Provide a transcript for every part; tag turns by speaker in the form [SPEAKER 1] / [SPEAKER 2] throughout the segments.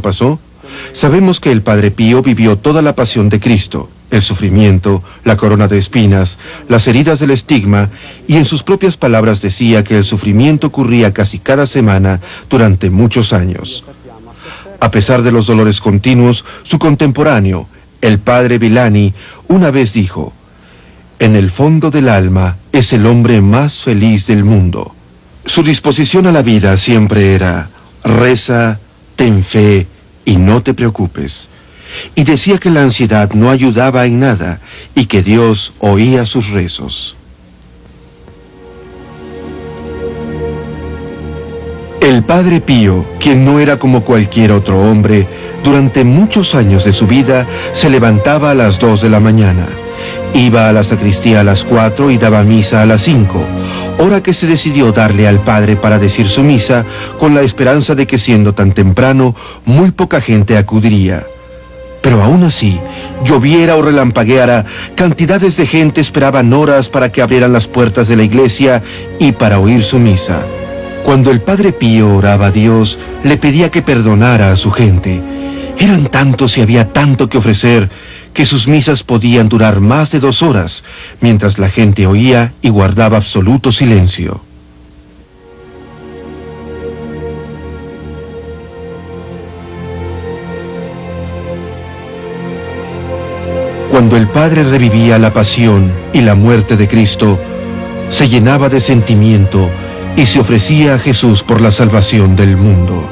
[SPEAKER 1] pasó? Sabemos que el Padre Pío vivió toda la pasión de Cristo, el sufrimiento, la corona de espinas, las heridas del estigma, y en sus propias palabras decía que el sufrimiento ocurría casi cada semana durante muchos años. A pesar de los dolores continuos, su contemporáneo, el Padre Villani, una vez dijo: «En el fondo del alma es el hombre más feliz del mundo». Su disposición a la vida siempre era: reza, ten fe y no te preocupes. Y decía que la ansiedad no ayudaba en nada y que Dios oía sus rezos. El Padre Pío, quien no era como cualquier otro hombre, durante muchos años de su vida se levantaba a las 2 de la mañana. Iba a la sacristía a las 4 y daba misa a las 5, hora que se decidió darle al Padre para decir su misa, con la esperanza de que, siendo tan temprano, muy poca gente acudiría. Pero aún así, lloviera o relampagueara, cantidades de gente esperaban horas para que abrieran las puertas de la iglesia y para oír su misa. Cuando el Padre Pío oraba a Dios, le pedía que perdonara a su gente. Eran tantos y había tanto que ofrecer, que sus misas podían durar más de 2 horas, mientras la gente oía y guardaba absoluto silencio. Cuando el Padre revivía la pasión y la muerte de Cristo, se llenaba de sentimiento y se ofrecía a Jesús por la salvación del mundo.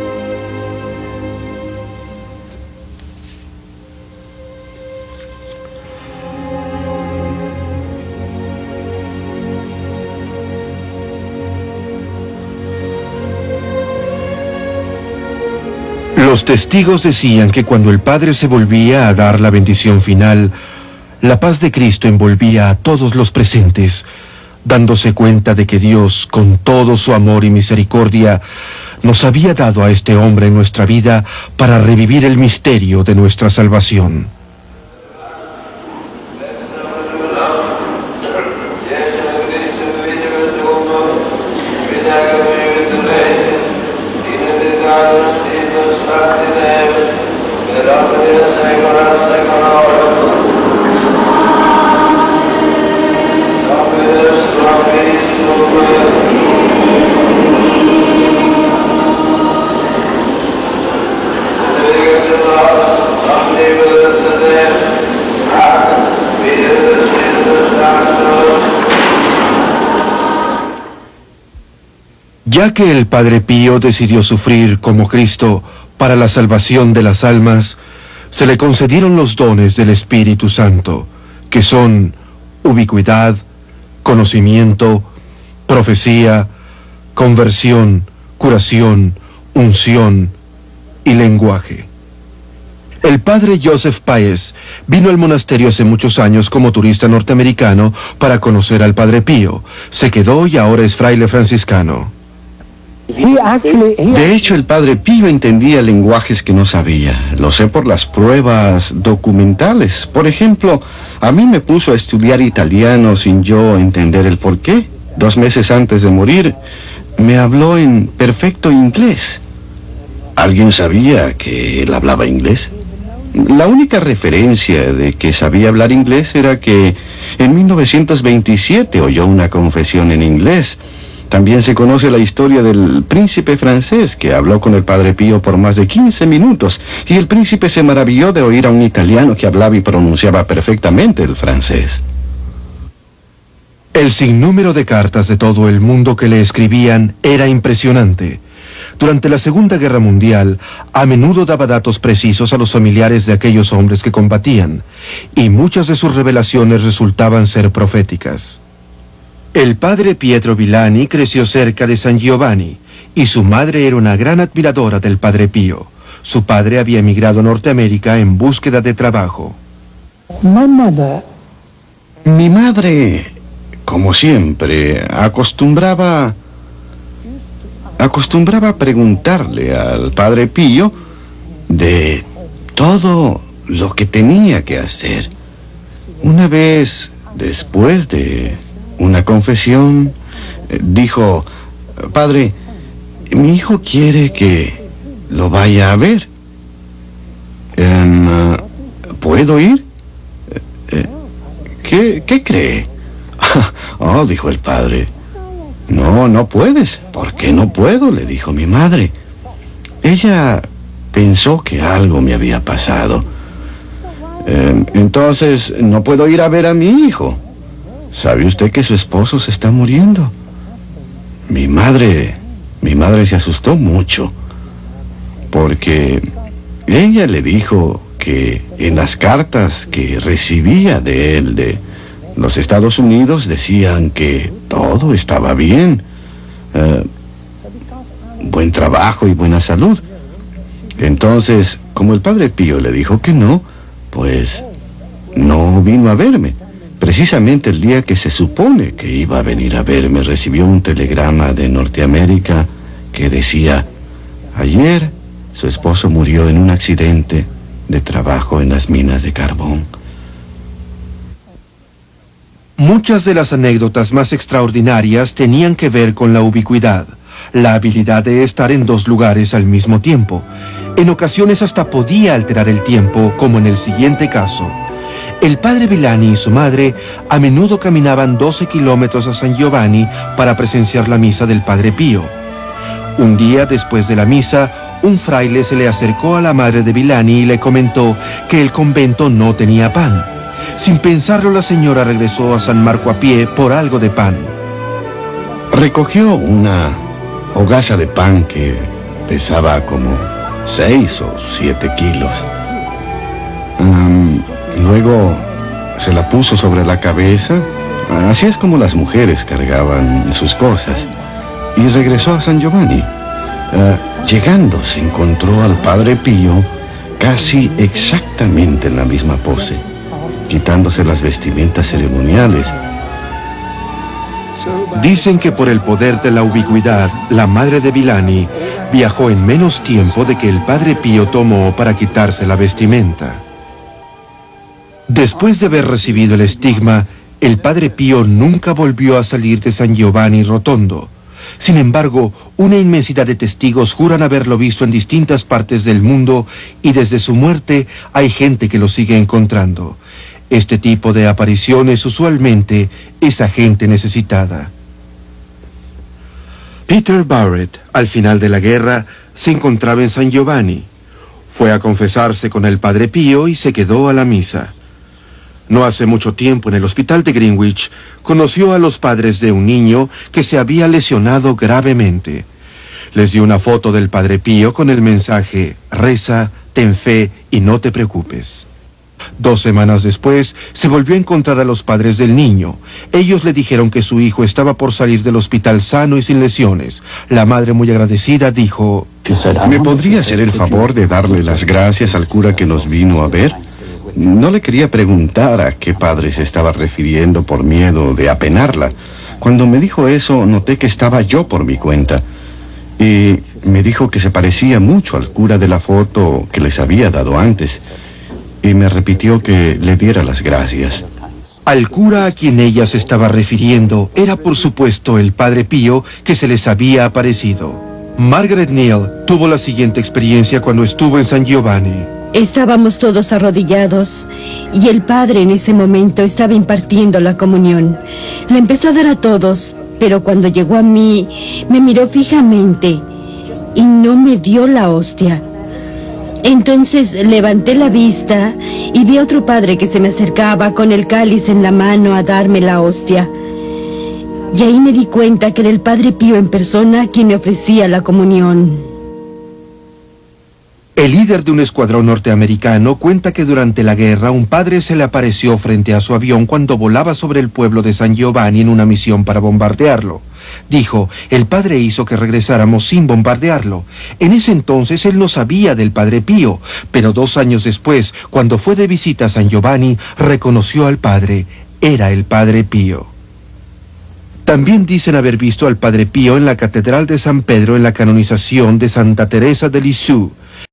[SPEAKER 1] Los testigos decían que cuando el Padre se volvía a dar la bendición final, la paz de Cristo envolvía a todos los presentes, dándose cuenta de que Dios, con todo su amor y misericordia, nos había dado a este hombre en nuestra vida para revivir el misterio de nuestra salvación. Ya que el Padre Pío decidió sufrir como Cristo para la salvación de las almas, se le concedieron los dones del Espíritu Santo, que son ubicuidad, conocimiento, profecía, conversión, curación, unción y lenguaje. El Padre Joseph Páez vino al monasterio hace muchos años como turista norteamericano para conocer al Padre Pío. Se quedó y ahora es fraile franciscano.
[SPEAKER 2] De hecho, el Padre Pío entendía lenguajes que no sabía. Lo sé por las pruebas documentales. Por ejemplo, a mí me puso a estudiar italiano sin yo entender el porqué. 2 meses antes de morir, me habló en perfecto inglés. ¿Alguien sabía que él hablaba inglés? La única referencia de que sabía hablar inglés era que en 1927 oyó una confesión en inglés. También se conoce la historia del príncipe francés que habló con el Padre Pío por más de 15 minutos y el príncipe se maravilló de oír a un italiano que hablaba y pronunciaba perfectamente el francés.
[SPEAKER 1] El sinnúmero de cartas de todo el mundo que le escribían era impresionante. Durante la Segunda Guerra Mundial, a menudo daba datos precisos a los familiares de aquellos hombres que combatían, y muchas de sus revelaciones resultaban ser proféticas. El Padre Pietro Villani creció cerca de San Giovanni, y su madre era una gran admiradora del Padre Pío. Su padre había emigrado a Norteamérica en búsqueda de trabajo.
[SPEAKER 2] Mi madre, como siempre, acostumbraba a preguntarle al Padre Pío de todo lo que tenía que hacer. Una vez, después de una confesión, dijo: Padre, mi hijo quiere que lo vaya a ver. ¿Puedo ir? ¿Qué cree? Oh, dijo el padre. No, no puedes. ¿Por qué no puedo?, le dijo mi madre. Ella pensó que algo me había pasado. Entonces, no puedo ir a ver a mi hijo. ¿Sabe usted que su esposo se está muriendo? Mi madre se asustó mucho, porque ella le dijo que en las cartas que recibía de él, de los Estados Unidos, decían que todo estaba bien, buen trabajo y buena salud. Entonces, como el padre Pío le dijo que no, pues no vino a verme. Precisamente el día que se supone que iba a venir a verme, recibió un telegrama de Norteamérica que decía: ayer su esposo murió en un accidente de trabajo en las minas de carbón.
[SPEAKER 1] Muchas de las anécdotas más extraordinarias tenían que ver con la ubicuidad, la habilidad de estar en dos lugares al mismo tiempo. En ocasiones hasta podía alterar el tiempo, como en el siguiente caso. El padre Villani y su madre a menudo caminaban 12 kilómetros a San Giovanni para presenciar la misa del padre Pío. Un día después de la misa, un fraile se le acercó a la madre de Villani y le comentó que el convento no tenía pan. Sin pensarlo, la señora regresó a San Marco a pie por algo de pan.
[SPEAKER 2] Recogió una hogaza de pan que pesaba como 6 o 7 kilos. Luego se la puso sobre la cabeza. Así es como las mujeres cargaban sus cosas. Y regresó a San Giovanni. Llegando, se encontró al padre Pío casi exactamente en la misma pose, quitándose las vestimentas ceremoniales.
[SPEAKER 1] Dicen que por el poder de la ubicuidad, la madre de Villani viajó en menos tiempo de que el padre Pío tomó para quitarse la vestimenta. Después de haber recibido el estigma, el padre Pío nunca volvió a salir de San Giovanni Rotondo. Sin embargo, una inmensidad de testigos juran haberlo visto en distintas partes del mundo y desde su muerte hay gente que lo sigue encontrando. Este tipo de apariciones usualmente es a gente necesitada. Peter Barrett, al final de la guerra, se encontraba en San Giovanni. Fue a confesarse con el padre Pío y se quedó a la misa. No hace mucho tiempo, en el hospital de Greenwich, conoció a los padres de un niño que se había lesionado gravemente. Les dio una foto del padre Pío con el mensaje: reza, ten fe y no te preocupes. 2 semanas después, se volvió a encontrar a los padres del niño. Ellos le dijeron que su hijo estaba por salir del hospital sano y sin lesiones. La madre, muy agradecida, dijo:
[SPEAKER 2] ¿me podría hacer el favor de darle las gracias al cura que nos vino a ver? No le quería preguntar a qué padre se estaba refiriendo por miedo de apenarla. Cuando me dijo eso, noté que estaba yo por mi cuenta. Y me dijo que se parecía mucho al cura de la foto que les había dado antes. Y me repitió que le diera las gracias.
[SPEAKER 1] Al cura a quien ella se estaba refiriendo era, por supuesto, el padre Pío que se les había aparecido. Margaret Neal tuvo la siguiente experiencia cuando estuvo en San Giovanni.
[SPEAKER 3] Estábamos todos arrodillados y el padre en ese momento estaba impartiendo la comunión. La empezó a dar a todos, pero cuando llegó a mí, me miró fijamente y no me dio la hostia. Entonces levanté la vista y vi a otro padre que se me acercaba con el cáliz en la mano a darme la hostia. Y ahí me di cuenta que era el padre Pío en persona quien me ofrecía la comunión.
[SPEAKER 1] El líder de un escuadrón norteamericano cuenta que durante la guerra un padre se le apareció frente a su avión cuando volaba sobre el pueblo de San Giovanni en una misión para bombardearlo. Dijo: el padre hizo que regresáramos sin bombardearlo. En ese entonces él no sabía del padre Pío, pero 2 años después, cuando fue de visita a San Giovanni, reconoció al padre. Era el padre Pío. También dicen haber visto al padre Pío en la Catedral de San Pedro en la canonización de Santa Teresa de Lisieux.